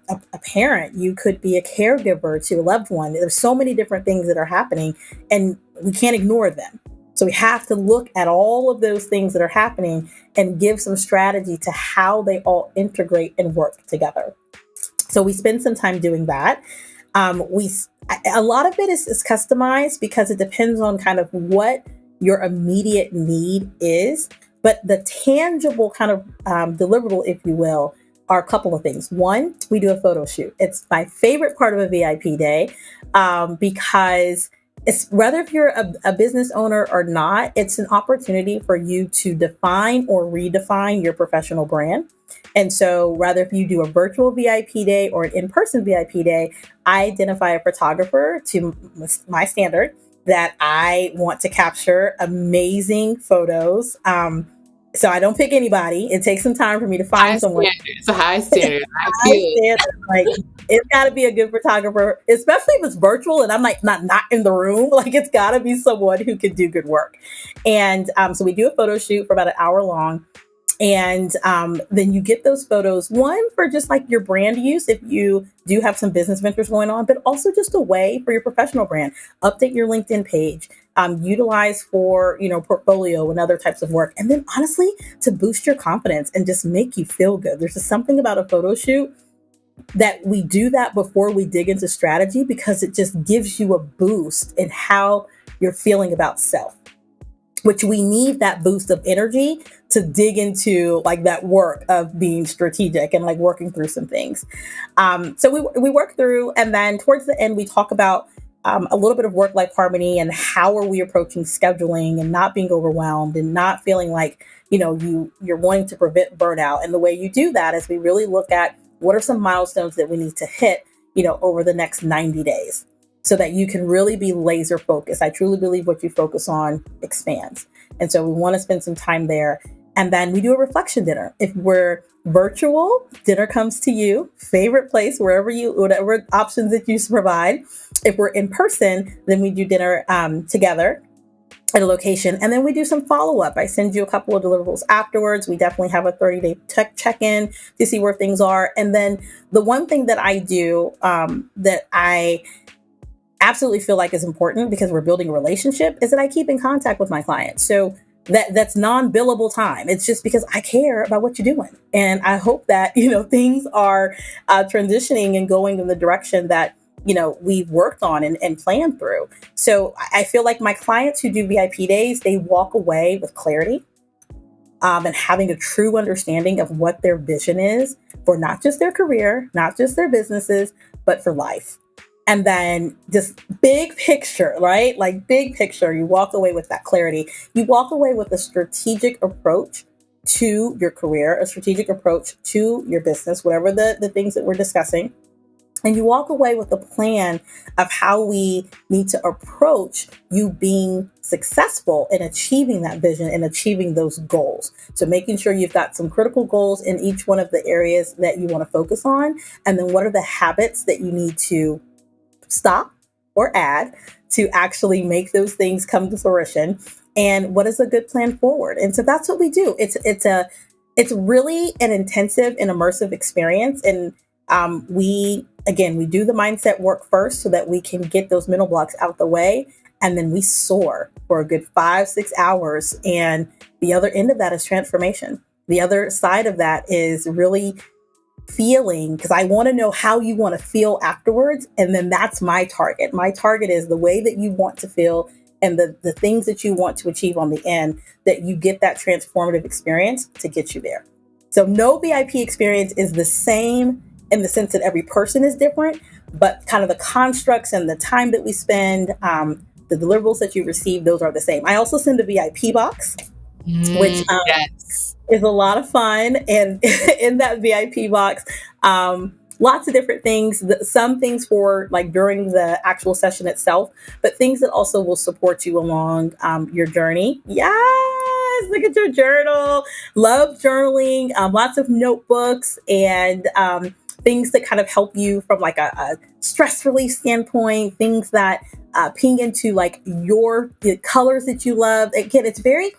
parent. You could be a caregiver to a loved one. There's so many different things that are happening, and we can't ignore them. So we have to look at all of those things that are happening and give some strategy to how they all integrate and work together. So we spend some time doing that. A lot of it is customized, because it depends on kind of what your immediate need is. But the tangible kind of deliverable, if you will, are a couple of things. One, we do a photo shoot. It's my favorite part of a VIP day, because it's, whether if you're a business owner or not, it's an opportunity for you to define or redefine your professional brand. And so whether if you do a virtual VIP day or an in-person VIP day, I identify a photographer to my standard, that I want to capture amazing photos. So I don't pick anybody. It takes some time for me to find High someone. standards, high standards. I I feel it. stand like it's got to be a good photographer, especially if it's virtual and I'm like not in the room. Like it's got to be someone who can do good work. And so we do a photo shoot for about an hour long. And then you get those photos, one for just like your brand use, if you do have some business ventures going on, but also just a way for your professional brand. Update your LinkedIn page, utilize for, portfolio and other types of work. And then honestly, to boost your confidence and just make you feel good. There's just something about a photo shoot that we do that before we dig into strategy because it just gives you a boost in how you're feeling about self, which we need that boost of energy to dig into like that work of being strategic and like working through some things. So we work through, and then towards the end, we talk about a little bit of work-life harmony and how are we approaching scheduling and not being overwhelmed and not feeling like, you're wanting to prevent burnout. And the way you do that is we really look at what are some milestones that we need to hit, over the next 90 days so that you can really be laser focused. I truly believe what you focus on expands. And so we want to spend some time there. And then we do a reflection dinner. If we're virtual, dinner comes to you, favorite place, whatever options that you provide. If we're in person, then we do dinner together at a location. And then we do some follow-up. I send you a couple of deliverables afterwards. We definitely have a 30-day check-in to see where things are. And then the one thing that I do that I absolutely feel like is important because we're building a relationship is that I keep in contact with my clients. So that's non-billable time. It's just because I care about what you're doing. And I hope that, things are transitioning and going in the direction that, we've worked on and planned through. So I feel like my clients who do VIP days, they walk away with clarity and having a true understanding of what their vision is for not just their career, not just their businesses, but for life. And then just big picture, right? Like big picture, you walk away with that clarity. You walk away with a strategic approach to your career, a strategic approach to your business, whatever the things that we're discussing. And you walk away with a plan of how we need to approach you being successful in achieving that vision and achieving those goals. So making sure you've got some critical goals in each one of the areas that you want to focus on. And then what are the habits that you need to stop or add to actually make those things come to fruition, and what is a good plan forward. And so that's what we do. It's really an intensive and immersive experience. And we do the mindset work first so that we can get those mental blocks out the way, and then we soar for a good 5-6 hours. And the other end of that is transformation. The other side of that is really feeling, because I want to know how you want to feel afterwards. And then that's my target. My target is the way that you want to feel and the things that you want to achieve on the end, that you get that transformative experience to get you there. So no VIP experience is the same in the sense that every person is different, but kind of the constructs and the time that we spend, the deliverables that you receive, those are the same. I also send a VIP box, which Yes. is a lot of fun. And in that VIP box, lots of different things, some things for like during the actual session itself, but things that also will support you along your journey. Yes, look at your journal. Love journaling, lots of notebooks and things that kind of help you from like a stress relief standpoint, things that ping into like the colors that you love. Again, it's very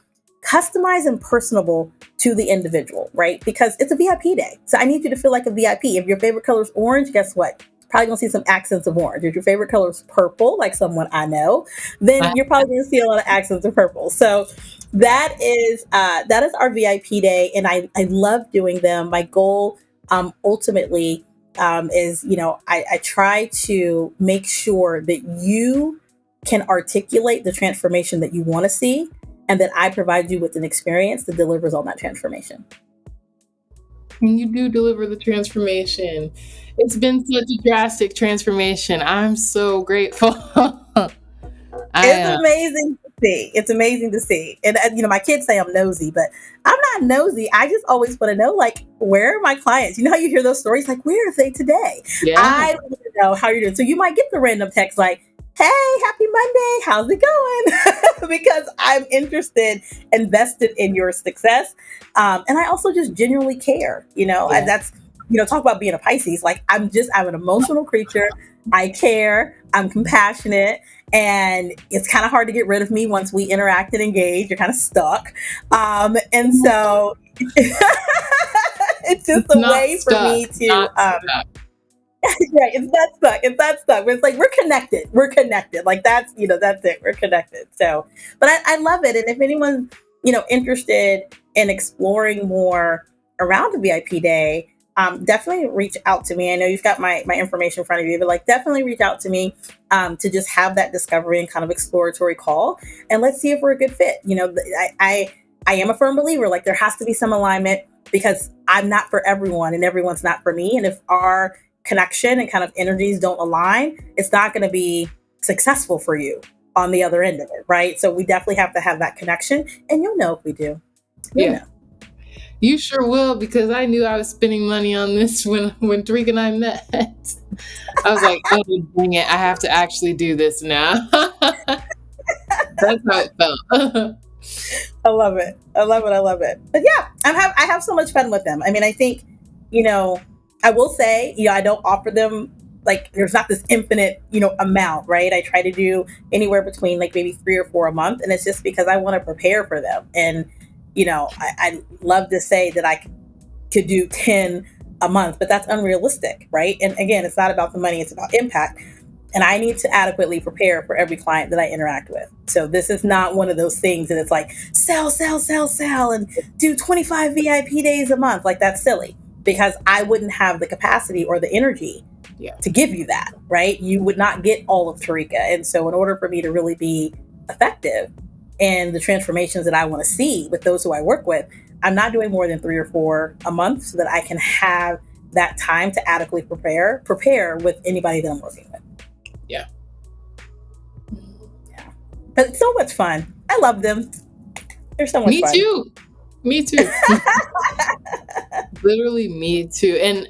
customized and personable to the individual, right? Because it's a VIP day. So I need you to feel like a VIP. If your favorite color is orange, guess what? Probably gonna see some accents of orange. If your favorite color is purple, like someone I know, then you're probably gonna see a lot of accents of purple. So that is our VIP day, and I love doing them. My goal ultimately is, I try to make sure that you can articulate the transformation that you want to see, and that I provide you with an experience that delivers on that transformation. And you do deliver the transformation. It's been such a drastic transformation. I'm so grateful. I It's am. amazing to see. It's amazing to see. And, my kids say I'm nosy, but I'm not nosy. I just always want to know, like, where are my clients? You know how you hear those stories? Like, where are they today? Yeah. I want to know how you're doing. So you might get the random text like, hey, happy Monday. How's it going? Because I'm invested in your success. And I also just genuinely care, and that's, talk about being a Pisces. Like I'm an emotional creature. I care. I'm compassionate. And it's kind of hard to get rid of me once we interact and engage. You're kind of stuck. And so it's just It's a not way for me stuck, to, not stuck. right, it's not stuck. It's not stuck. But it's like we're connected. Like that's it. We're connected. So, but I love it. And if anyone's interested in exploring more around the VIP day, definitely reach out to me. I know you've got my information in front of you, but like definitely reach out to me, to just have that discovery and kind of exploratory call, and let's see if we're a good fit. I am a firm believer, like there has to be some alignment, because I'm not for everyone and everyone's not for me. And if our connection and kind of energies don't align, it's not going to be successful for you on the other end of it, right? So we definitely have to have that connection, and you'll know if we do. You'll know. You sure will, because I knew I was spending money on this when Tareka and I met. I was like, oh, dang it, I have to actually do this now. That's how it felt. I love it. I love it. I love it. But yeah, I have so much fun with them. I mean, I think, I will say, I don't offer them, like, there's not this infinite, amount, right? I try to do anywhere between like maybe 3 or 4 a month. And it's just because I want to prepare for them. And, I love to say that I could do 10 a month, but that's unrealistic, right? And again, it's not about the money, it's about impact. And I need to adequately prepare for every client that I interact with. So this is not one of those things that it's like sell, and do 25 VIP days a month. Like that's silly, because I wouldn't have the capacity or the energy to give you that, right? You would not get all of Tareka. And so in order for me to really be effective in the transformations that I want to see with those who I work with, I'm not doing more than 3 or 4 a month, so that I can have that time to adequately prepare with anybody that I'm working with. Yeah. But it's so much fun. I love them. They're so much fun. Me too. Literally me too. And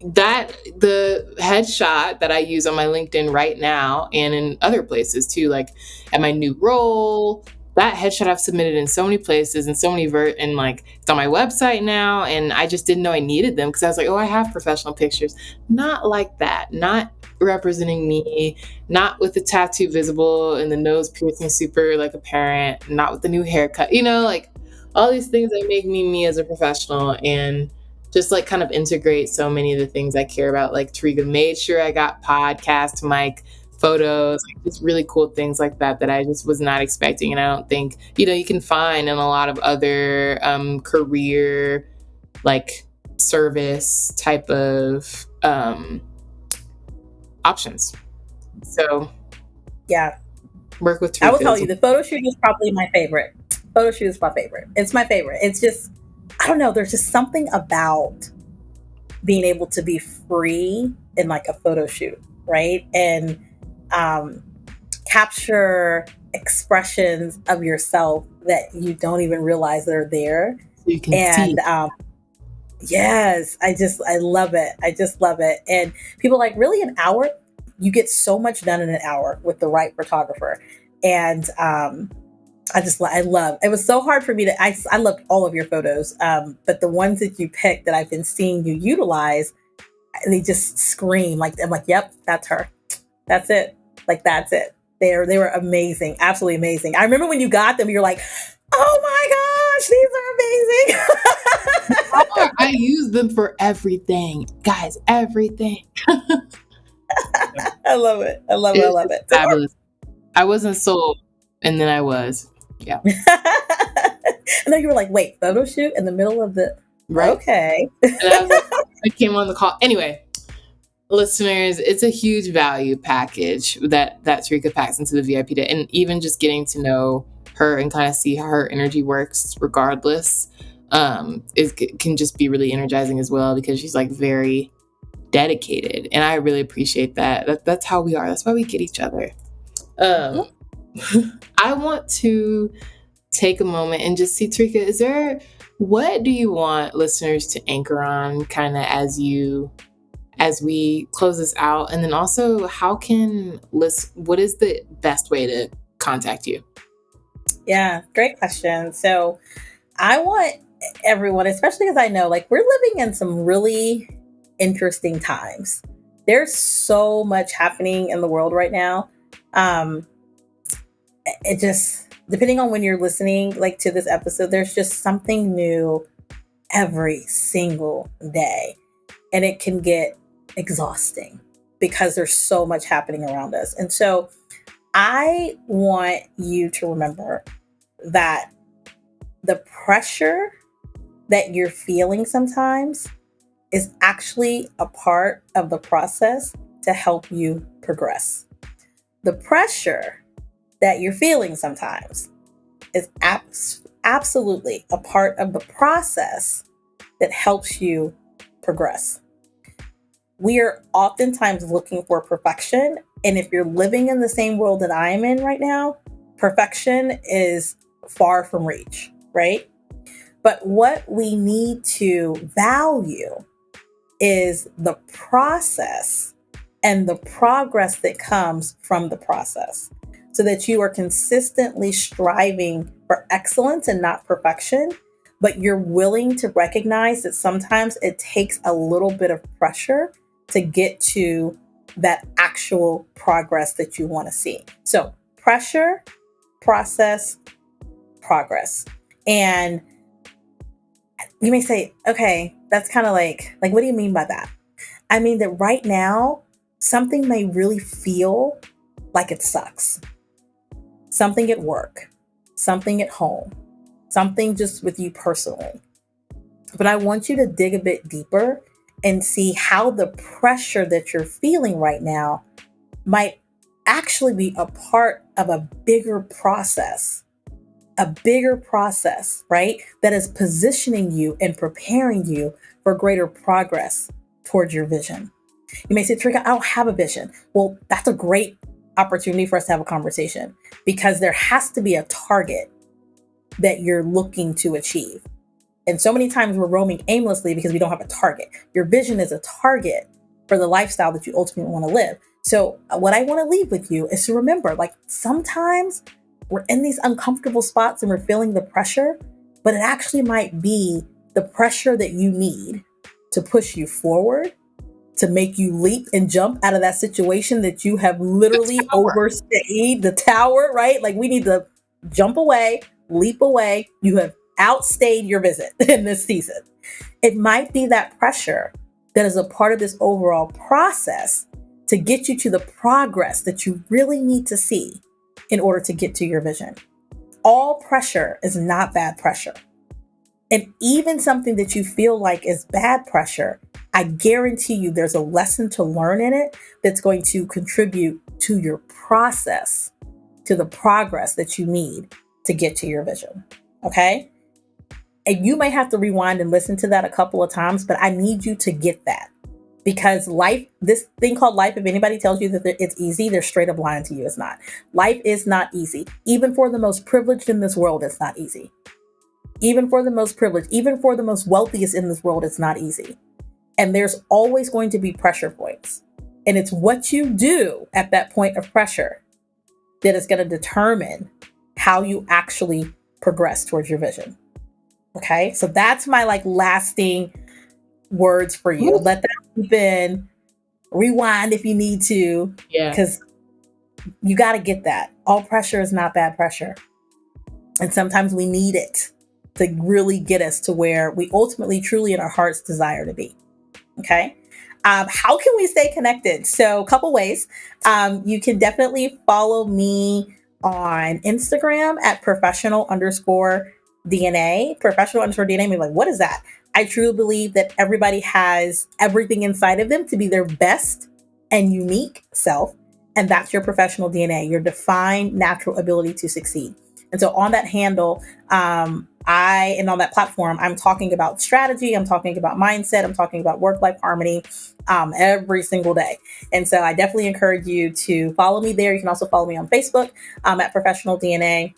the headshot that I use on my LinkedIn right now, and in other places too, like at my new role, that headshot I've submitted in so many places and so many and like it's on my website now, and I just didn't know I needed them because I was like, oh, I have professional pictures. Not like that. Not representing me, not with the tattoo visible and the nose piercing super like apparent, not with the new haircut, like all these things that make me as a professional, and just like kind of integrate so many of the things I care about. Like Tareka made sure I got podcast mic photos, like just really cool things like that I just was not expecting. And I don't think, you can find in a lot of other career, like service type of options. So yeah, work with Tareka. I will tell you, the photo shoot is probably my favorite. It's my favorite. It's just, I don't know, there's just something about being able to be free in like a photo shoot, right? And capture expressions of yourself that you don't even realize they're there. So you can see. Yes, I love it. I just love it. And people like, really, an hour? You get so much done in an hour with the right photographer. And I love, it was so hard for me I loved all of your photos. But the ones that you picked that I've been seeing you utilize, they just scream. Like, I'm like, yep, that's her. That's it. Like, that's it. They were amazing. Absolutely amazing. I remember when you got them, you're like, oh my gosh, these are amazing. I use them for everything, guys, everything. I love it. I love it. Fabulous. I wasn't sold, and then I was. Yeah. And then you were like, wait, photo shoot in the middle of the... Right. Okay. And I came on the call. Anyway, listeners, it's a huge value package that Tareka packs into the VIP day. And even just getting to know her and kind of see how her energy works regardless, it can just be really energizing as well, because she's like very dedicated. And I really appreciate that. That's how we are. That's why we get each other. I want to take a moment and just see, Tareka, what do you want listeners to anchor on kind of as you as we close this out? And then also, what is the best way to contact you? Yeah, great question. So I want everyone, especially because I know like we're living in some really interesting times. There's so much happening in the world right now. Um, it just, depending on when you're listening, like to this episode, there's just something new every single day. And it can get exhausting because there's so much happening around us. And so I want you to remember that the pressure that you're feeling sometimes is actually a part of the process to help you progress. The pressure that you're feeling sometimes is absolutely a part of the process that helps you progress. We are oftentimes looking for perfection. And if you're living in the same world that I'm in right now, perfection is far from reach, right? But what we need to value is the process and the progress that comes from the process, so that you are consistently striving for excellence and not perfection, but you're willing to recognize that sometimes it takes a little bit of pressure to get to that actual progress that you want to see. So pressure, process, progress. And you may say, okay, that's kind of like, what do you mean by that? I mean that right now, something may really feel like it sucks. Something at work, something at home, something just with you personally. But I want you to dig a bit deeper and see how the pressure that you're feeling right now might actually be a part of a bigger process, right? That is positioning you and preparing you for greater progress towards your vision. You may say, Tareka, I don't have a vision. Well, that's a great opportunity for us to have a conversation, because there has to be a target that you're looking to achieve. And so many times we're roaming aimlessly because we don't have a target. Your vision is a target for the lifestyle that you ultimately want to live. So what I want to leave with you is to remember, like, sometimes we're in these uncomfortable spots and we're feeling the pressure, but it actually might be the pressure that you need to push you forward, to make you leap and jump out of that situation that you have literally overstayed, the tower, right? Like, we need to jump away, leap away. You have outstayed your visit in this season. It might be that pressure that is a part of this overall process to get you to the progress that you really need to see in order to get to your vision. All pressure is not bad pressure. And even something that you feel like is bad pressure, I guarantee you there's a lesson to learn in it that's going to contribute to your process, to the progress that you need to get to your vision. Okay? And you may have to rewind and listen to that a couple of times, but I need you to get that. Because life, this thing called life, if anybody tells you that it's easy, they're straight up lying to you. It's not. Life is not easy. Even for the most privileged in this world, it's not easy. Even for the most privileged, even for the most wealthiest in this world, it's not easy. And there's always going to be pressure points. And it's what you do at that point of pressure that is going to determine how you actually progress towards your vision. Okay, so that's my lasting words for you. Let that keep in. Rewind if you need to, because you got to get that. All pressure is not bad pressure, and sometimes we need it to really get us to where we ultimately, truly, in our hearts, desire to be. Okay. How can we stay connected? So a couple ways. You can definitely follow me on Instagram at professional_DNA. Professional_DNA. I mean, like, what is that? I truly believe that everybody has everything inside of them to be their best and unique self. And that's your professional DNA, your defined natural ability to succeed. And so on that handle, and on that platform, I'm talking about strategy, I'm talking about mindset, I'm talking about work-life harmony every single day. And so I definitely encourage you to follow me there. You can also follow me on Facebook at Professional DNA.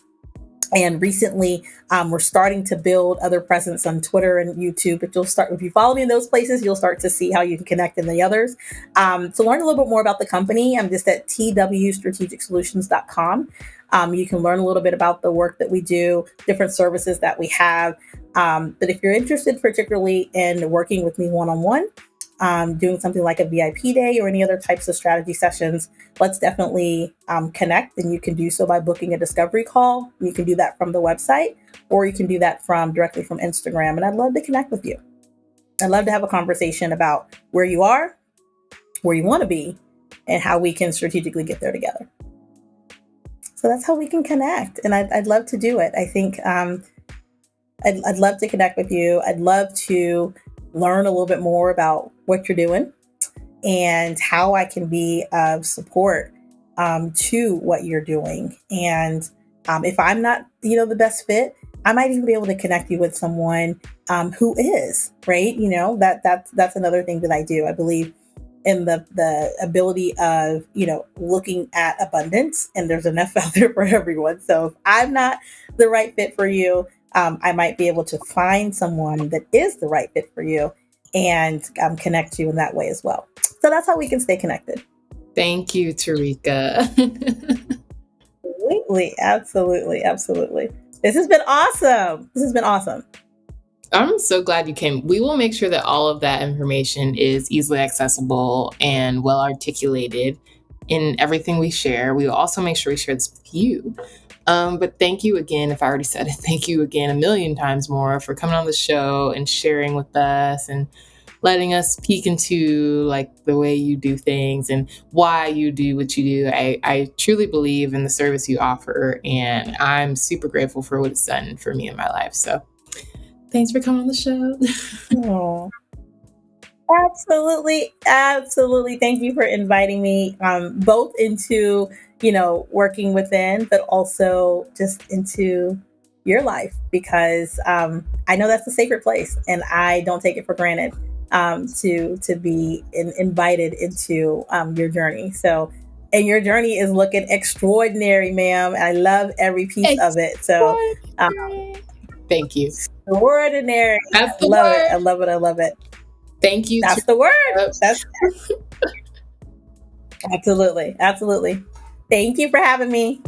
And recently, we're starting to build other presence on Twitter and YouTube. But if you follow me in those places, you'll start to see how you can connect in the others. To learn a little bit more about the company, I'm just at twstrategicsolutions.com. You can learn a little bit about the work that we do, different services that we have. But if you're interested, particularly in working with me one-on-one, doing something like a VIP day or any other types of strategy sessions, let's definitely connect. And you can do so by booking a discovery call. You can do that from the website, or you can do that directly from Instagram. And I'd love to connect with you. I'd love to have a conversation about where you are, where you want to be, and how we can strategically get there together. So that's how we can connect. And I'd love to do it. I think I'd love to connect with you. I'd love to learn a little bit more about what you're doing and how I can be of support to what you're doing. And if I'm not, the best fit, I might even be able to connect you with someone who is, right? That's another thing that I do. I believe in the ability of, looking at abundance, and there's enough out there for everyone. So if I'm not the right fit for you, I might be able to find someone that is the right fit for you and connect you in that way as well. So that's how we can stay connected. Thank you, Tareka. Absolutely. This has been awesome. I'm so glad you came. We will make sure that all of that information is easily accessible and well articulated in everything we share. We will also make sure we share this with you. But thank you again. If I already said it, thank you again a million times more for coming on the show and sharing with us and letting us peek into like the way you do things and why you do what you do. I truly believe in the service you offer, and I'm super grateful for what it's done for me in my life. So thanks for coming on the show. Oh, absolutely. Thank you for inviting me both into, working within, but also just into your life, because I know that's a sacred place and I don't take it for granted to be invited into your journey. So, and your journey is looking extraordinary, ma'am. I love every piece of it. So, thank you. Extraordinary. That's the Love word. it. I love it. Thank you. That's the word. That's absolutely. Thank you for having me.